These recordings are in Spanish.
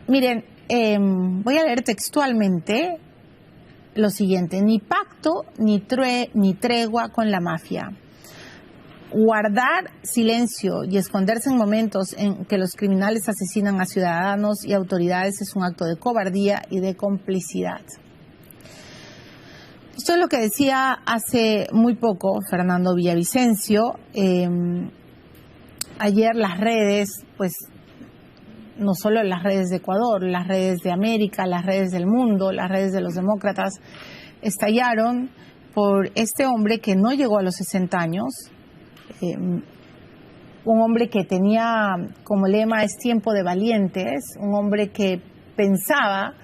Miren, voy a leer textualmente lo siguiente: ni pacto ni tregua con la mafia. Guardar silencio y esconderse en momentos en que los criminales asesinan a ciudadanos y autoridades es un acto de cobardía y de complicidad. Esto es lo que decía hace muy poco Fernando Villavicencio. Ayer las redes, pues no solo las redes de Ecuador, las redes de América, las redes del mundo, las redes de los demócratas, estallaron por este hombre que no llegó a los 60 años, un hombre que tenía como lema "es tiempo de valientes", un hombre que pensaba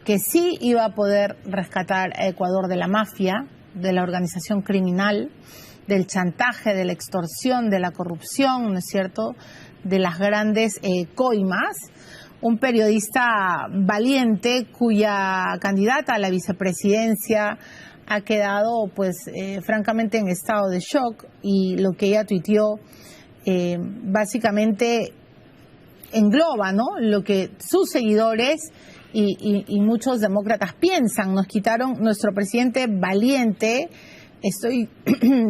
que sí iba a poder rescatar a Ecuador de la mafia, de la organización criminal, del chantaje, de la extorsión, de la corrupción, ¿no es cierto?, de las grandes coimas. Un periodista valiente cuya candidata a la vicepresidencia ha quedado, pues, francamente en estado de shock, y lo que ella tuiteó básicamente engloba, ¿no?, lo que sus seguidores y muchos demócratas piensan. Nos quitaron nuestro presidente valiente. Estoy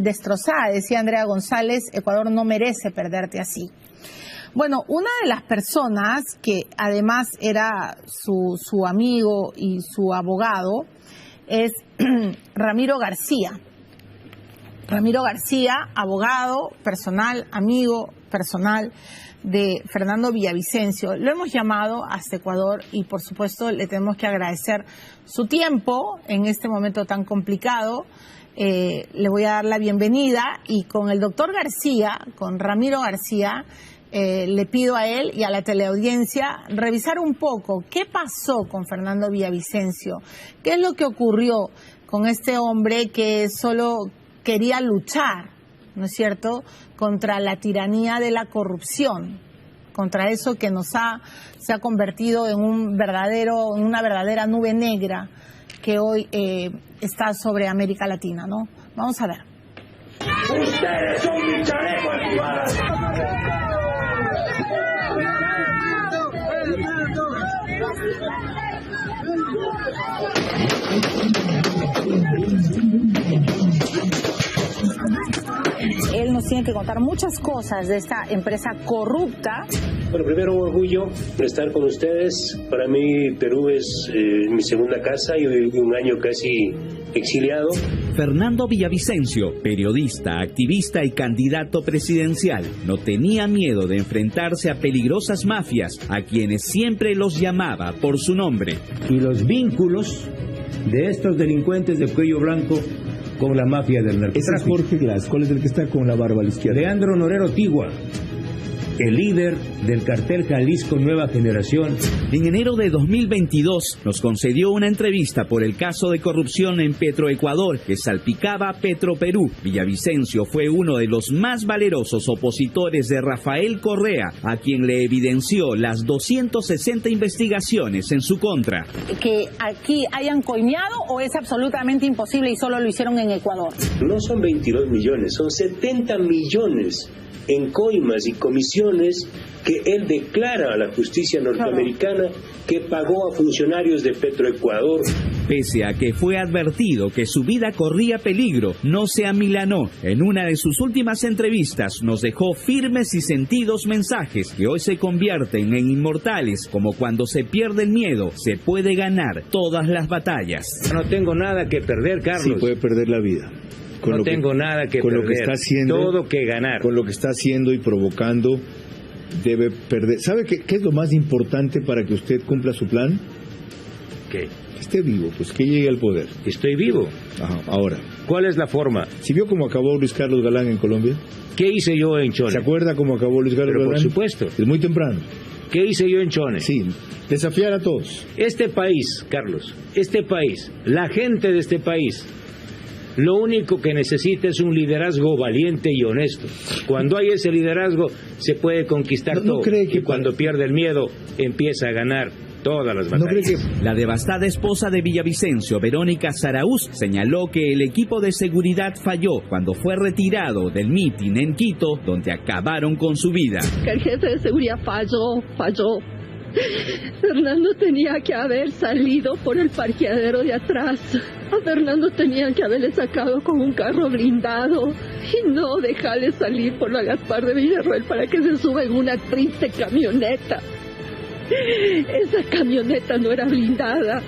destrozada, decía Andrea González. Ecuador no merece perderte así. Bueno, una de las personas que además era su amigo y su abogado es Ramiro García. Ramiro García, abogado personal, amigo personal de Fernando Villavicencio. Lo hemos llamado hasta Ecuador y por supuesto le tenemos que agradecer su tiempo en este momento tan complicado. Le voy a dar la bienvenida, y con el doctor García, con Ramiro García, le pido a él y a la teleaudiencia revisar un poco qué pasó con Fernando Villavicencio, qué es lo que ocurrió con este hombre que solo quería luchar, ¿no es cierto?, contra la tiranía de la corrupción, contra eso que se ha convertido en una verdadera nube negra que hoy está sobre América Latina, ¿no? Vamos a ver. Ustedes son mi chaleco antibalas. Él nos tiene que contar muchas cosas de esta empresa corrupta. Bueno, primero un orgullo de estar con ustedes. Para mí Perú es mi segunda casa y un año casi exiliado. Fernando Villavicencio, periodista, activista y candidato presidencial, no tenía miedo de enfrentarse a peligrosas mafias, a quienes siempre los llamaba por su nombre. Y los vínculos de estos delincuentes de cuello blanco con la mafia del narcotráfico. Ese es Jorge Glass. ¿Cuál es el que está con la barba a la izquierda? Leandro Norero Tigua, el líder del cartel Jalisco Nueva Generación. En enero de 2022 nos concedió una entrevista por el caso de corrupción en Petroecuador que salpicaba a Petroperú. Villavicencio fue uno de los más valerosos opositores de Rafael Correa, a quien le evidenció las 260 investigaciones en su contra. ¿Que aquí hayan coimeado o es absolutamente imposible y solo lo hicieron en Ecuador? No son 22 millones, son 70 millones en coimas y comisiones que él declara a la justicia norteamericana que pagó a funcionarios de Petroecuador. Pese a que fue advertido que su vida corría peligro, no se amilanó. En una de sus últimas entrevistas nos dejó firmes y sentidos mensajes que hoy se convierten en inmortales, como cuando se pierde el miedo, se puede ganar todas las batallas. No tengo nada que perder, Carlos. Sí, puede perder la vida. No tengo nada que perder, lo que está haciendo, todo que ganar. Con lo que está haciendo y provocando, debe perder. ¿Sabe qué es lo más importante para que usted cumpla su plan? ¿Qué? Que esté vivo, pues que llegue al poder. Estoy vivo. Ajá, ahora. ¿Cuál es la forma? ¿Sí vio cómo acabó Luis Carlos Galán en Colombia? ¿Qué hice yo en Chone? ¿Se acuerda cómo acabó Luis Carlos Galán? Por supuesto. Es muy temprano. ¿Qué hice yo en Chone? Sí, desafiar a todos. Este país, Carlos, la gente de este país, lo único que necesita es un liderazgo valiente y honesto. Cuando hay ese liderazgo, se puede conquistar todo. ¿Cree que cuando pierde el miedo, empieza a ganar todas las batallas. ¿No cree que... La devastada esposa de Villavicencio, Verónica Zaraúz, señaló que el equipo de seguridad falló cuando fue retirado del mitin en Quito, donde acabaron con su vida. Que el jefe de seguridad falló. Fernando tenía que haber salido por el parqueadero de atrás. A Fernando tenían que haberle sacado con un carro blindado y no dejarle salir por la Gaspar de Villarroel para que se suba en una triste camioneta. Esa camioneta no era blindada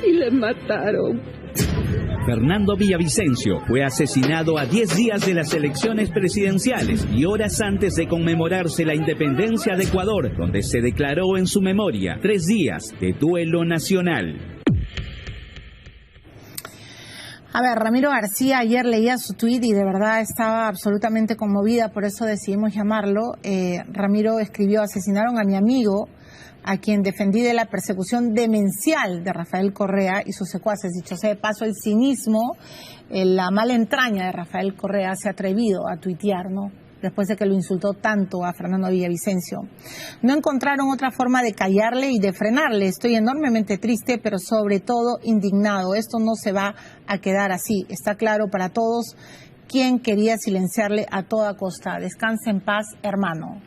y le mataron. Fernando Villavicencio fue asesinado a 10 días de las elecciones presidenciales y horas antes de conmemorarse la independencia de Ecuador, donde se declaró en su memoria 3 días de duelo nacional. A ver, Ramiro García, ayer leía su tuit y de verdad estaba absolutamente conmovida, por eso decidimos llamarlo. Ramiro escribió: asesinaron a mi amigo, a quien defendí de la persecución demencial de Rafael Correa y sus secuaces. Dicho sea de paso, el cinismo, la mala entraña de Rafael Correa se ha atrevido a tuitear, ¿no?, después de que lo insultó tanto a Fernando Villavicencio. No encontraron otra forma de callarle y de frenarle. Estoy enormemente triste, pero sobre todo indignado. Esto no se va a quedar así. Está claro para todos quién quería silenciarle a toda costa. Descanse en paz, hermano.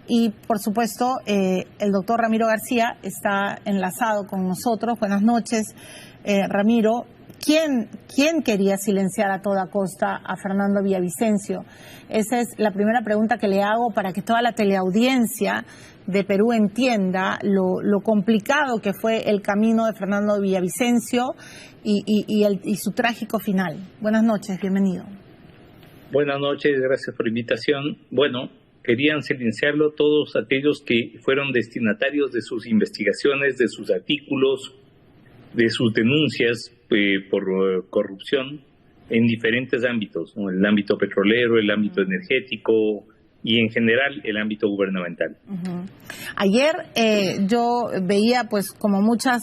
Y, por supuesto, el doctor Ramiro García está enlazado con nosotros. Buenas noches, Ramiro. ¿Quién quería silenciar a toda costa a Fernando Villavicencio? Esa es la primera pregunta que le hago para que toda la teleaudiencia de Perú entienda lo complicado que fue el camino de Fernando Villavicencio y su trágico final. Buenas noches, bienvenido. Buenas noches, gracias por la invitación. Bueno, querían silenciarlo todos aquellos que fueron destinatarios de sus investigaciones, de sus artículos, de sus denuncias por corrupción en diferentes ámbitos, ¿no? El ámbito petrolero, el ámbito energético y en general el ámbito gubernamental. Uh-huh. Ayer yo veía pues como muchas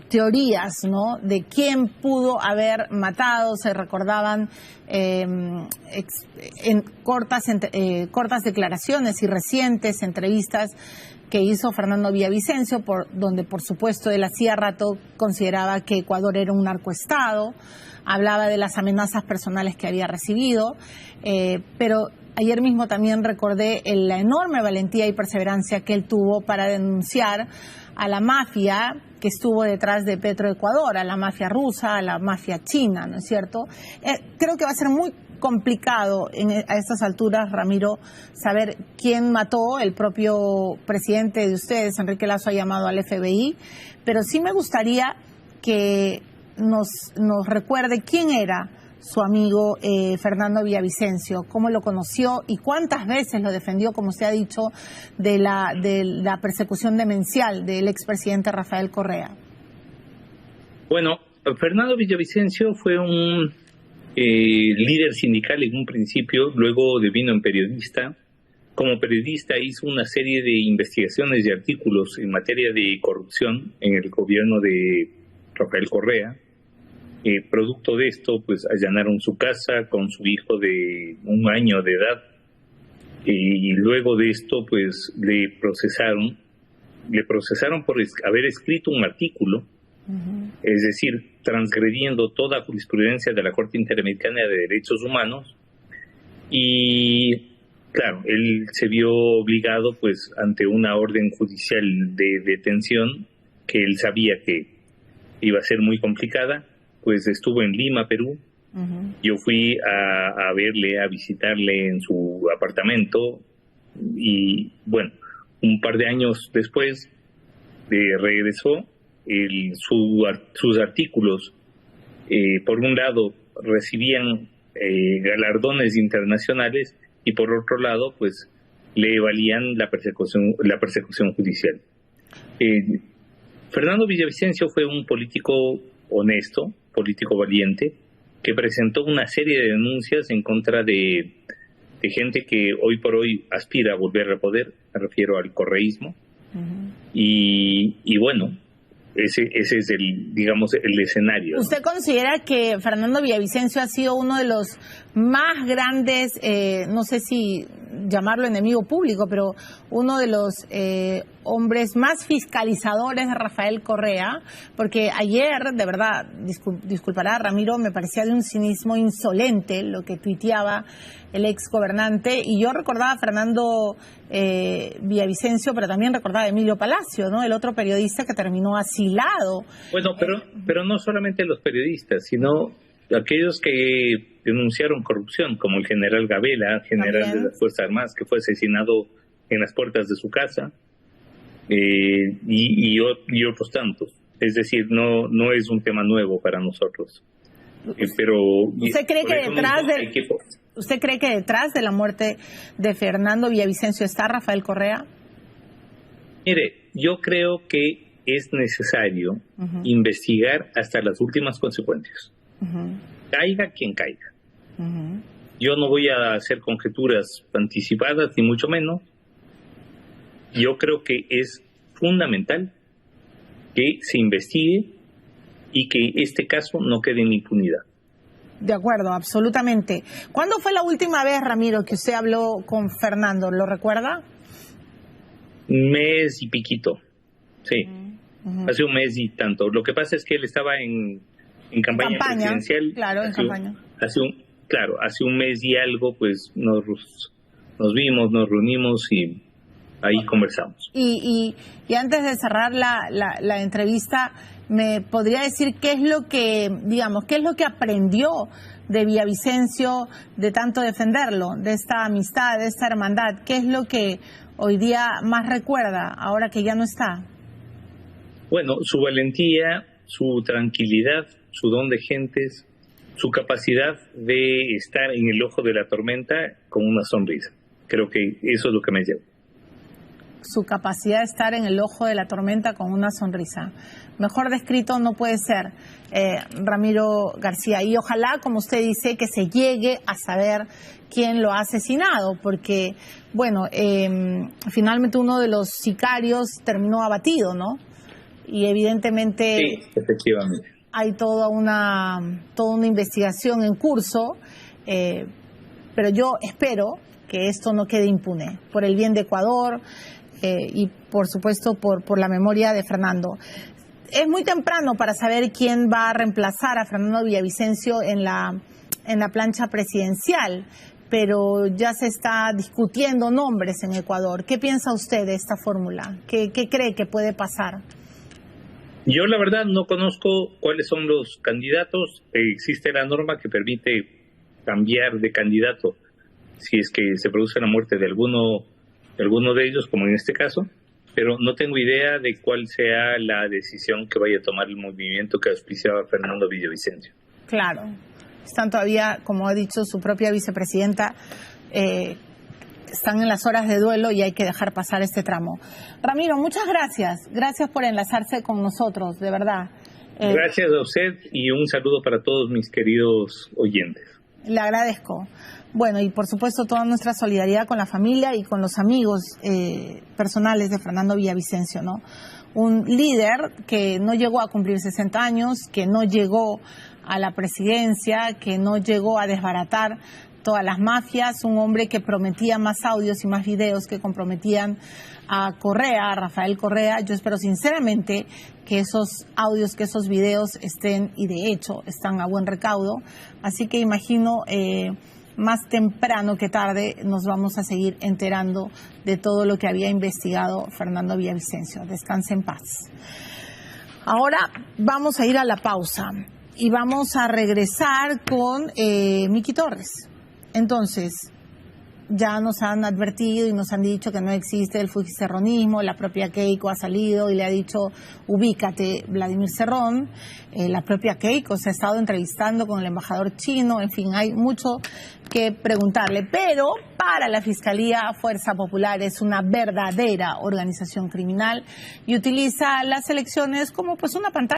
teorías, ¿no?, de quién pudo haber matado. Se recordaban en cortas declaraciones y recientes entrevistas que hizo Fernando Villavicencio, donde por supuesto él hacía rato consideraba que Ecuador era un narcoestado, hablaba de las amenazas personales que había recibido, pero ayer mismo también recordé la enorme valentía y perseverancia que él tuvo para denunciar a la mafia que estuvo detrás de Petroecuador, a la mafia rusa, a la mafia china, ¿no es cierto? Creo que va a ser muy complicado a estas alturas, Ramiro, saber quién mató. El propio presidente de ustedes, Enrique Lazo, ha llamado al FBI, pero sí me gustaría que nos recuerde quién era su amigo Fernando Villavicencio, cómo lo conoció y cuántas veces lo defendió, como usted ha dicho, de la persecución demencial del expresidente Rafael Correa. Bueno, Fernando Villavicencio fue un líder sindical en un principio, luego devino en periodista. Como periodista hizo una serie de investigaciones y artículos en materia de corrupción en el gobierno de Rafael Correa. Producto de esto, pues allanaron su casa con su hijo de 1 año de edad, y luego de esto, pues le procesaron por haber escrito un artículo, es decir, transgrediendo toda jurisprudencia de la Corte Interamericana de Derechos Humanos. Y claro, él se vio obligado, pues, ante una orden judicial de detención que él sabía que iba a ser muy complicada, pues estuvo en Lima, Perú. Yo fui a verle, a visitarle en su apartamento, y bueno, un par de años después regresó. Sus artículos, por un lado, recibían galardones internacionales y por otro lado, pues, le valían la persecución judicial. Fernando Villavicencio fue un político honesto, político valiente, que presentó una serie de denuncias en contra de gente que hoy por hoy aspira a volver al poder. Me refiero al correísmo. Y bueno, ese es el escenario, ¿no? ¿Usted considera que Fernando Villavicencio ha sido uno de los más grandes, no sé si llamarlo enemigo público, pero uno de los hombres más fiscalizadores de Rafael Correa, porque ayer, de verdad, disculpará Ramiro, me parecía de un cinismo insolente lo que tuiteaba el ex gobernante, y yo recordaba a Fernando Villavicencio, pero también recordaba a Emilio Palacio, ¿no? El otro periodista que terminó asilado. Bueno, pero no solamente los periodistas, sino aquellos que denunciaron corrupción, como el general Gabela, general de las Fuerzas Armadas, que fue asesinado en las puertas de su casa, y otros tantos. Es decir, no es un tema nuevo para nosotros. Pero ¿Usted cree que detrás de la muerte de Fernando Villavicencio está Rafael Correa? Mire, yo creo que es necesario investigar hasta las últimas consecuencias. Caiga quien caiga. Yo no voy a hacer conjeturas anticipadas, ni mucho menos. Yo creo que es fundamental que se investigue y que este caso no quede en impunidad. De acuerdo, absolutamente. ¿Cuándo fue la última vez, Ramiro, que usted habló con Fernando? ¿Lo recuerda? Un mes y piquito, sí. Hace un mes y tanto. Lo que pasa es que él estaba en campaña presidencial. Claro, en campaña. Hace un mes y algo, pues nos vimos, nos reunimos y ahí conversamos. Y antes de cerrar la entrevista, ¿me podría decir qué es lo que aprendió de Villavicencio de tanto defenderlo, de esta amistad, de esta hermandad? ¿Qué es lo que hoy día más recuerda, ahora que ya no está? Bueno, su valentía, su tranquilidad, su don de gentes, su capacidad de estar en el ojo de la tormenta con una sonrisa. Creo que eso es lo que me lleva. Su capacidad de estar en el ojo de la tormenta con una sonrisa. Mejor descrito no puede ser, Ramiro García. Y ojalá, como usted dice, que se llegue a saber quién lo ha asesinado, porque, bueno, finalmente uno de los sicarios terminó abatido, ¿no? Y evidentemente sí, efectivamente. Hay toda una investigación en curso, pero yo espero que esto no quede impune, por el bien de Ecuador y, por supuesto, por la memoria de Fernando. Es muy temprano para saber quién va a reemplazar a Fernando Villavicencio en la plancha presidencial, pero ya se está discutiendo nombres en Ecuador. ¿Qué piensa usted de esta fórmula? ¿Qué cree que puede pasar? Yo la verdad no conozco cuáles son los candidatos. Existe la norma que permite cambiar de candidato si es que se produce la muerte de alguno de ellos, como en este caso, pero no tengo idea de cuál sea la decisión que vaya a tomar el movimiento que auspiciaba Fernando Villavicencio. Claro, están todavía, como ha dicho su propia vicepresidenta, están en las horas de duelo y hay que dejar pasar este tramo. Ramiro, muchas gracias. Gracias por enlazarse con nosotros, de verdad. Gracias a usted y un saludo para todos mis queridos oyentes. Le agradezco. Bueno, y por supuesto toda nuestra solidaridad con la familia y con los amigos personales de Fernando Villavicencio, ¿no? Un líder que no llegó a cumplir 60 años, que no llegó a la presidencia, que no llegó a desbaratar todas las mafias, un hombre que prometía más audios y más videos que comprometían a Correa, a Rafael Correa. Yo espero sinceramente que esos audios, que esos videos estén, y de hecho están a buen recaudo, así que imagino más temprano que tarde nos vamos a seguir enterando de todo lo que había investigado Fernando Villavicencio. Descanse en paz. Ahora vamos a ir a la pausa y vamos a regresar con Miki Torres. Entonces, ya nos han advertido y nos han dicho que no existe el fujicerronismo. La propia Keiko ha salido y le ha dicho, ubícate, Vladimir Cerrón. La propia Keiko se ha estado entrevistando con el embajador chino. En fin, hay mucho que preguntarle. Pero para la Fiscalía, Fuerza Popular es una verdadera organización criminal y utiliza las elecciones como pues una pantalla.